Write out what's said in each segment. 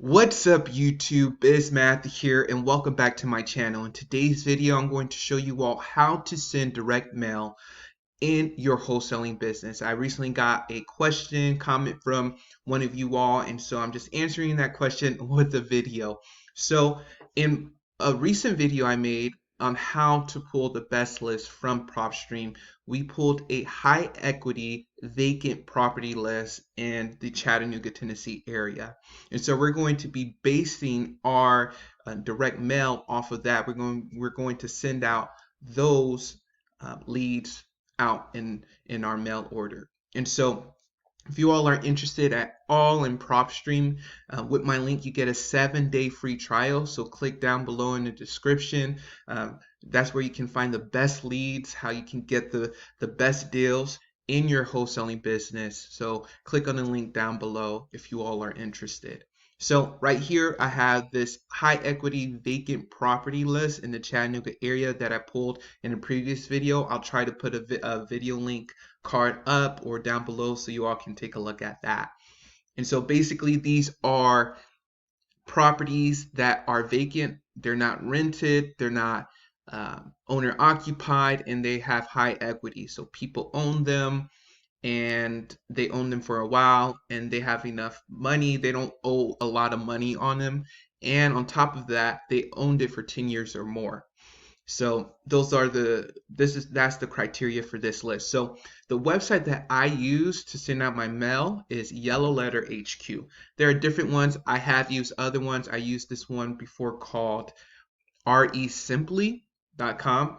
What's up YouTube, Matt here and welcome back to my channel. In today's video I'm going to show you all how to send direct mail in your wholesaling business. I recently got a comment from one of you all, and so I'm just answering that question with a video. So in a recent video I made on how to pull the best list from PropStream, we pulled a high equity vacant property list in the Chattanooga, Tennessee area. And so we're going to be basing our direct mail off of that. We're going to send out those leads out in our mail order. And so if you all are interested at all in PropStream, with my link you get a 7-day free trial. So click down below in the description. That's where you can find the best leads, how you can get the best deals in your wholesaling business. So click on the link down below if you all are interested. So right here, I have this high equity vacant property list in the Chattanooga area that I pulled in a previous video. I'll try to put a video link card up or down below so you all can take a look at that. And so basically these are properties that are vacant. They're not rented. They're not owner occupied, and they have high equity. So people own them and they own them for a while and they have enough money. They don't owe a lot of money on them. And on top of that, they owned it for 10 years or more. So those are that's the criteria for this list. So the website that I use to send out my mail is Yellow Letter HQ. There are different ones. I have used other ones. I used this one before called resimply.com.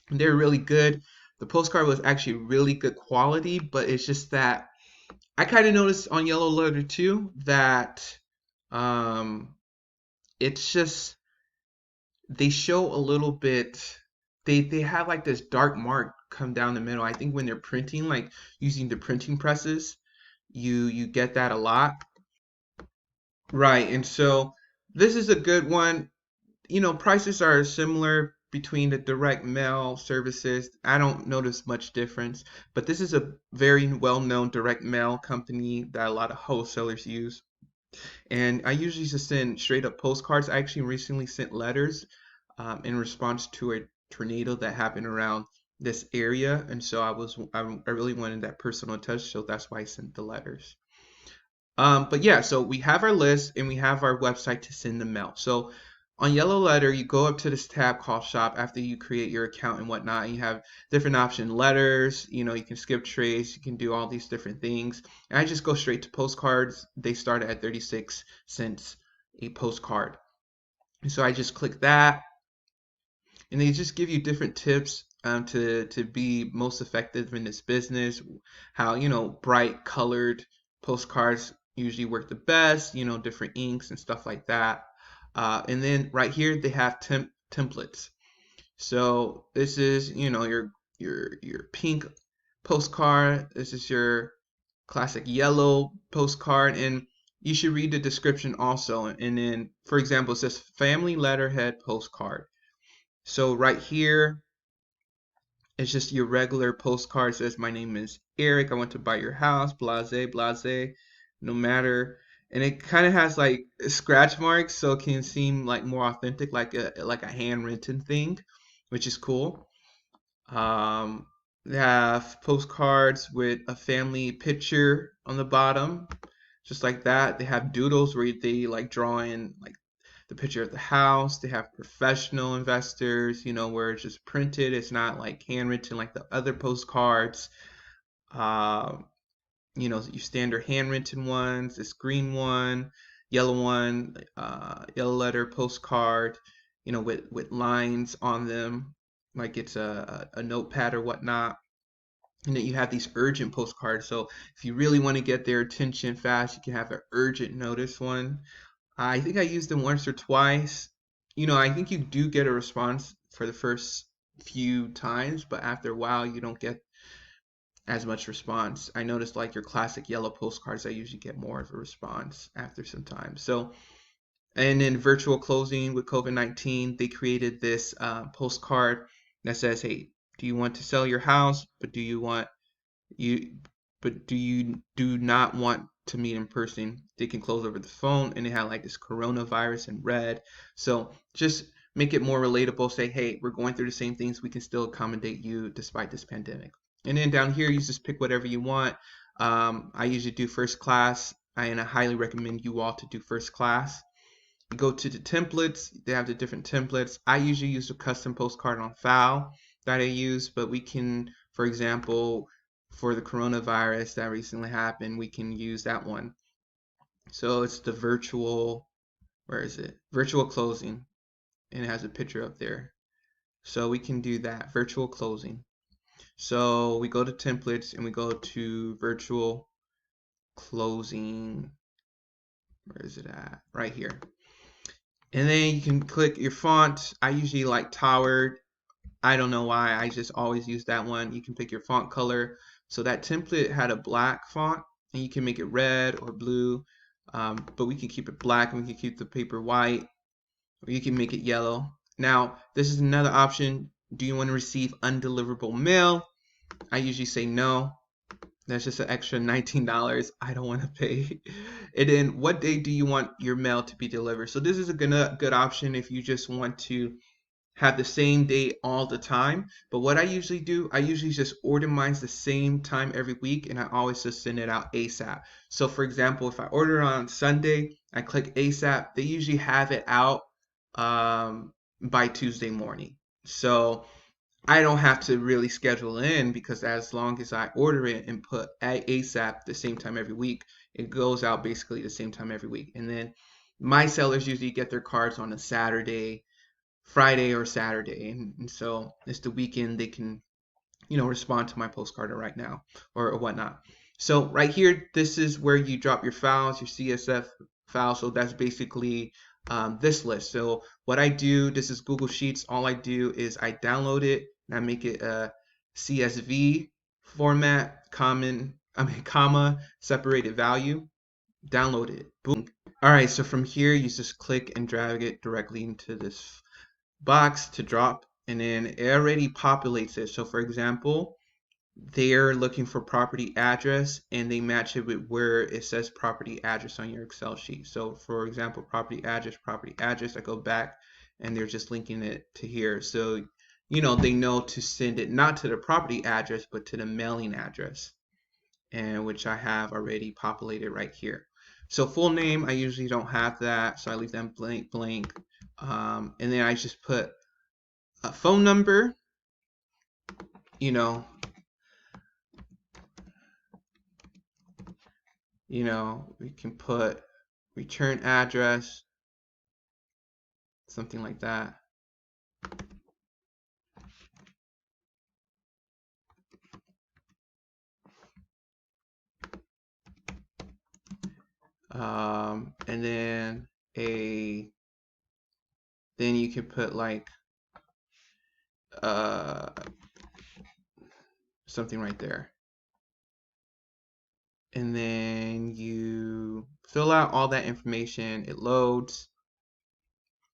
They're really good. The postcard was actually really good quality, but it's just that I kind of noticed on Yellow Letter too that um, it's just they show a little bit. They have like this dark mark come down the middle. I think when they're printing, like using the printing presses, you get that a lot, right? And so this is a good one. Prices are similar between the direct mail services. I don't notice much difference, but this is a very well-known direct mail company that a lot of wholesalers use. And I usually just send straight up postcards. I actually recently sent letters in response to a tornado that happened around this area, and so I really wanted that personal touch, so that's why I sent the letters. But yeah, so we have our list and we have our website to send the mail. So on Yellow Letter, you go up to this tab called Shop after you create your account and whatnot. And you have different options, letters, you can skip trace, you can do all these different things. And I just go straight to postcards. They start at 36 cents a postcard. And so I just click that, and they just give you different tips to be most effective in this business. How bright colored postcards usually work the best. Different inks and stuff like that. And then right here they have templates. So this is your pink postcard. This is your classic yellow postcard, and you should read the description also. And then, for example, it says family letterhead postcard. So right here, it's just your regular postcard. It says, my name is Eric. I want to buy your house. Blase, blase, no matter. And it kind of has like scratch marks, so it can seem like more authentic, like a handwritten thing, which is cool. They have postcards with a family picture on the bottom, just like that. They have doodles where they like draw in like the picture of the house. They have professional investors, where it's just printed. It's not like handwritten like the other postcards. Uh, your standard handwritten ones, this green one, yellow one, yellow letter postcard, with lines on them, like it's a notepad or whatnot. And then you have these urgent postcards. So if you really want to get their attention fast, you can have an urgent notice one. I think I used them once or twice. I think you do get a response for the first few times, but after a while, you don't get as much response. I noticed like your classic yellow postcards, I usually get more of a response after some time. So, and then virtual closing with COVID-19, they created this postcard that says, "Hey, do you want to sell your house? But do you want you? But do you do not want to meet in person, they can close over the phone, and they have like this coronavirus in red. So just make it more relatable. Say, hey, we're going through the same things. We can still accommodate you despite this pandemic. And then down here, you just pick whatever you want. I usually do first class, and I highly recommend you all to do first class. You go to the templates, they have the different templates. I usually use a custom postcard on file that I use, but we can, for example, for the coronavirus that recently happened, we can use that one. So it's the virtual, where is it? Virtual closing, and it has a picture up there. So we can do that, virtual closing. So we go to templates and we go to virtual closing. Where is it at? Right here. And then you can click your font. I usually like towered. I don't know why. I just always use that one. You can pick your font color. So that template had a black font, and you can make it red or blue. But we can keep it black, and we can keep the paper white, or you can make it yellow. Now, this is another option. Do you want to receive undeliverable mail? I usually say no. That's just an extra $19 I don't want to pay. And then what day do you want your mail to be delivered? So this is a good option if you just want to have the same date all the time. But what I usually do, I usually just order mine the same time every week, and I always just send it out ASAP. So for example, if I order on Sunday, I click ASAP, they usually have it out by Tuesday morning. So I don't have to really schedule in, because as long as I order it and put ASAP the same time every week, it goes out basically the same time every week. And then my sellers usually get their cards on a Saturday, Friday or Saturday, and so it's the weekend they can, respond to my postcard right now or whatnot. So right here, this is where you drop your files, your CSV file. So that's basically this list. So what I do, this is Google Sheets. All I do is I download it and I make it a CSV format, comma, separated value, download it, boom. All right, so from here, you just click and drag it directly into this box to drop, and then it already populates it. So for example, they're looking for property address, and they match it with where it says property address on your Excel sheet. So for example, property address, I go back and they're just linking it to here. So they know to send it not to the property address but to the mailing address, and which I have already populated right here. So full name, I usually don't have that, so I leave them blank. And then I just put a phone number, you know, we can put return address, something like that. And then then you can put like something right there. And then you fill out all that information, it loads,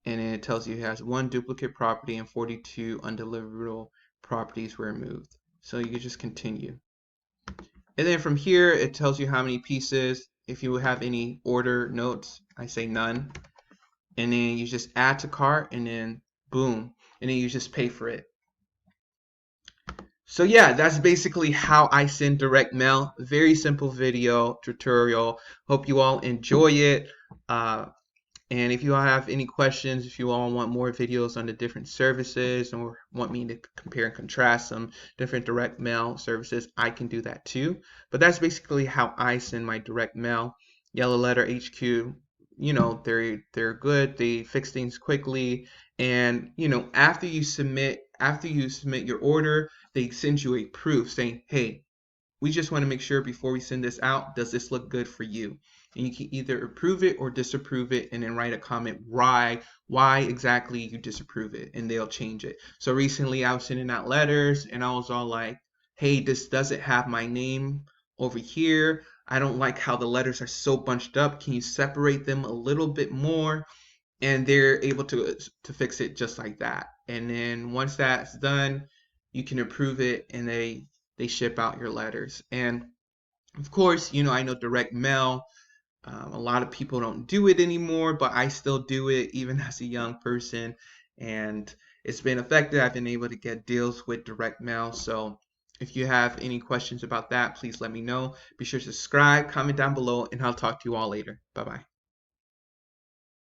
and then it tells you it has 1 duplicate property and 42 undeliverable properties were removed. So you can just continue. And then from here, it tells you how many pieces. If you have any order notes, I say none. And then you just add to cart, and then boom. And then you just pay for it. So yeah, that's basically how I send direct mail. Very simple video tutorial. Hope you all enjoy it. And if you all have any questions, if you all want more videos on the different services or want me to compare and contrast some different direct mail services, I can do that too. But that's basically how I send my direct mail. Yellow Letter HQ, they're good. They fix things quickly. And, after you submit your order, they send you a proof saying, hey, we just want to make sure before we send this out, does this look good for you? And you can either approve it or disapprove it, and then write a comment why exactly you disapprove it, and they'll change it. So recently I was sending out letters and I was all like, hey, this doesn't have my name over here. I don't like how the letters are so bunched up. Can you separate them a little bit more? And they're able to fix it just like that. And then once that's done, you can approve it, and they ship out your letters. And Of course, I know direct mail. A lot of people don't do it anymore, but I still do it even as a young person. And it's been effective. I've been able to get deals with direct mail. So if you have any questions about that, please let me know. Be sure to subscribe, comment down below, and I'll talk to you all later. Bye bye.